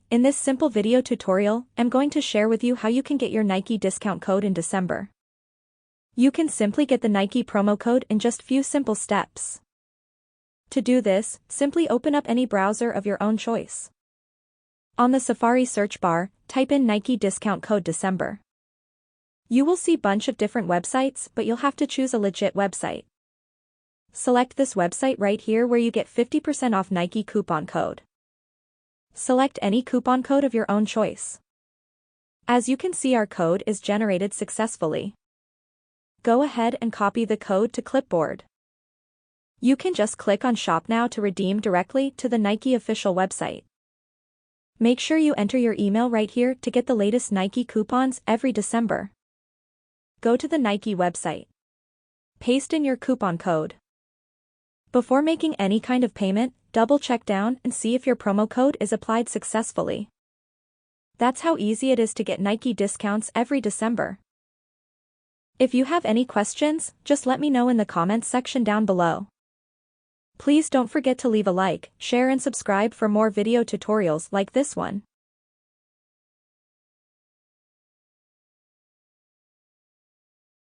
In this simple video tutorial, I'm going to share with you how you can get your Nike discount code in December. You can simply get the Nike promo code in just few simple steps. To do this, simply open up any browser of your own choice. On the Safari search bar, type in Nike discount code December. You will see bunch of different websites, but you'll have to choose a legit website. Select this website right here where you get 50% off Nike coupon code. Select any coupon code of your own choice. As you can see, our code is generated successfully. Go ahead and copy the code to clipboard. You can just click on Shop Now to redeem directly to the Nike official website. Make sure you enter your email right here to get the latest Nike coupons every December. Go to the Nike website. Paste in your coupon code. Before making any kind of payment, double check down and see if your promo code is applied successfully. That's how easy it is to get Nike discounts every December. If you have any questions, just let me know in the comments section down below. Please don't forget to leave a like, share and subscribe for more video tutorials like this one.